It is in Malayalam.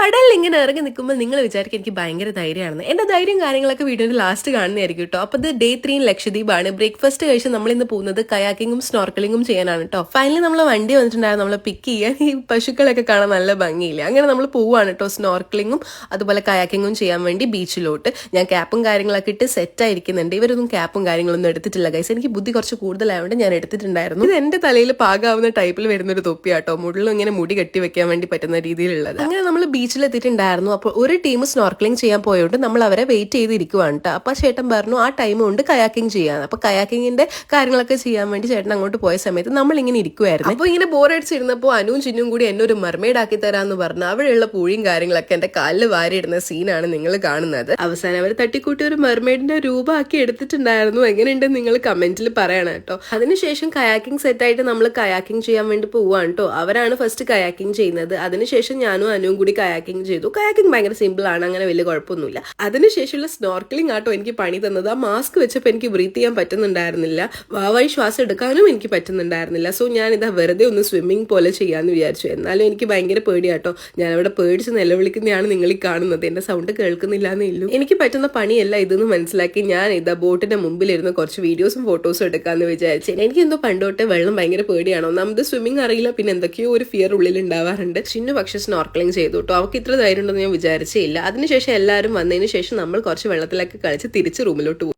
കടലിൽ ഇങ്ങനെ ഇറങ്ങി നിൽക്കുമ്പോൾ നിങ്ങൾ വിചാരിക്കും എനിക്ക് ഭയങ്കര ധൈര്യമാണെന്ന്. എന്റെ ധൈര്യം കാര്യങ്ങളൊക്കെ വീഡിയോയുടെ ലാസ്റ്റ് കാണുന്നതായിരിക്കും കേട്ടോ. അപ്പോൾ ഇത് ഡേ 3 ലക്ഷദ്വീപാണ്. ബ്രേക്ക്ഫാസ്റ്റ് കഴിച്ച് നമ്മൾ ഇന്ന് പോകുന്നത് കയാക്കിങ്ങും സ്നോർക്കലിങ്ങും ചെയ്യാനാണ് കേട്ടോ. ഫൈനലി നമ്മൾ വണ്ടി വന്നിട്ടുണ്ടായിരുന്നു നമ്മളെ പിക്ക് ചെയ്യാൻ. ഈ പശുക്കളൊക്കെ കാണാൻ നല്ല ഭംഗിയില്ല. അങ്ങനെ നമ്മൾ പോവുകയാണ് കേട്ടോ സ്നോർക്കലിങ്ങും അതുപോലെ കയാക്കിങ്ങും ചെയ്യാൻ വേണ്ടി ബീച്ചിലോട്ട്. ഞാൻ ക്യാപ്പും കാര്യങ്ങളൊക്കെ ഇട്ട് സെറ്റ് ആയിരിക്കുന്നുണ്ട്. ഇവരൊന്നും ക്യാപ്പും കാര്യങ്ങളൊന്നും എടുത്തിട്ടില്ല ഗൈസ്. എനിക്ക് ബുദ്ധി കുറച്ച് കൂടുതലായതുകൊണ്ട് ഞാൻ എടുത്തിട്ടുണ്ടായിരുന്നു. ഇത് എന്റെ തലയിൽ പാകാവുന്ന ടൈപ്പിൽ വരുന്നൊരു തൊപ്പിയാട്ടോ. മുകളിലും ഇങ്ങനെ മുടി കെട്ടി വെക്കാൻ വേണ്ടി പറ്റുന്ന രീതിയിലുള്ളത്. അങ്ങനെ നമ്മൾ ബീച്ചിലെത്തിയിട്ടുണ്ടായിരുന്നു. അപ്പോൾ ഒരു ടീം സ്നോർക്കലിംഗ് ചെയ്യാൻ പോയോണ്ട് നമ്മൾ അവരെ വെയിറ്റ് ചെയ്തിരിക്കുവാണ് കേട്ടോ. അപ്പൊ ചേട്ടൻ പറഞ്ഞു ആ ടൈം കൊണ്ട് കയാക്കിംഗ് ചെയ്യാൻ. അപ്പൊ കയാക്കിങ്ങിന്റെ കാര്യങ്ങളൊക്കെ ചെയ്യാൻ വേണ്ടി ചേട്ടൻ അങ്ങോട്ട് പോയ സമയത്ത് നമ്മൾ ഇങ്ങനെ ഇരിക്കുവായിരുന്നു. അപ്പോൾ ഇങ്ങനെ ബോറടിച്ചിരുന്നപ്പോൾ അനുവും ചിന്നും കൂടി എന്നെ ഒരു മെർമെയ്ഡ് ആക്കി തരാന്ന് പറഞ്ഞു അവിടെയുള്ള പൂഴിയും കാര്യങ്ങളൊക്കെ എന്റെ കാലിൽ വാരിയിടുന്ന സീനാണ് നിങ്ങൾ കാണുന്നത്. അവസാനം അവർ തട്ടിക്കൂട്ടി ഒരു മെർമെയ്ഡിന്റെ രൂപമാക്കി എടുത്തിട്ടുണ്ടായിരുന്നു. എങ്ങനെയുണ്ടെന്ന് നിങ്ങൾ കമന്റിൽ പറയണം കേട്ടോ. അതിനുശേഷം കയാക്കിംഗ് സെറ്റായിട്ട് നമ്മൾ കയാക്കിംഗ് ചെയ്യാൻ വേണ്ടി പോവാണ് കേട്ടോ. അവരാണ് ഫസ്റ്റ് കയാക്കിംഗ് ചെയ്യുന്നത്. അതിനുശേഷം ഞാനും അനുവും കൂടി കയാക്കിംഗ് ചെയ്തു. കയാക്കിംഗ് ഭയങ്കര സിമ്പിൾ ആണ്, അങ്ങനെ വലിയ കുഴപ്പമൊന്നുമില്ല. അതിനുശേഷമുള്ള സ്നോർക്കലിംഗ് ആട്ടോ എനിക്ക് പണി തന്നത്. ആ മാസ്ക് വെച്ചപ്പോൾ എനിക്ക് ബ്രീത്ത് ചെയ്യാൻ പറ്റുന്നുണ്ടായിരുന്നില്ല. വാവായി ശ്വാസം എടുക്കാനും എനിക്ക് പറ്റുന്നുണ്ടായിരുന്നില്ല. സോ ഞാൻ ഇതാ വെറുതെ ഒന്ന് സ്വിമ്മിങ് പോലെ ചെയ്യാന്ന് വിചാരിച്ചു. എന്നാലും എനിക്ക് ഭയങ്കര പേടിയാട്ടോ. ഞാൻ അവിടെ പേടിച്ച് നിലവിളിക്കുന്നതാണ് നിങ്ങൾ ഈ കാണുന്നത്. എന്റെ സൗണ്ട് കേൾക്കുന്നില്ല എന്നേ ഉള്ളൂ. എനിക്ക് പറ്റുന്ന പണിയല്ല ഇതെന്ന് മനസ്സിലാക്കി ഞാൻ ഇതാ ബോട്ടിന്റെ മുമ്പിലിരുന്ന് കുറച്ച് വീഡിയോസും ഫോട്ടോസും എടുക്കാന്ന് വിചാരിച്ചു. എനിക്ക് എന്തോ പണ്ടോട്ടെ വെള്ളം ഭയങ്കര പേടിയാണോ. ഒന്നാമത് സ്വിമ്മിങ് അറിയില്ല, പിന്നെ എന്തൊക്കെയോ ഒരു ഫിയർ ഉള്ളിൽ ഉണ്ടാവാറുണ്ട്. ചിന്നു പക്ഷെ സ്നോർക്കലിംഗ് ചെയ്തു കേട്ടോ. അവർക്ക് ഇത്ര ധൈര്യം ഉണ്ടെന്ന് ഞാൻ വിചാരിച്ചില്ല. അതിനുശേഷം എല്ലാവരും വന്നതിന് ശേഷം നമ്മൾ കുറച്ച് വെള്ളത്തിലൊക്കെ കളിച്ച് തിരിച്ച് റൂമിലോട്ട് പോകും.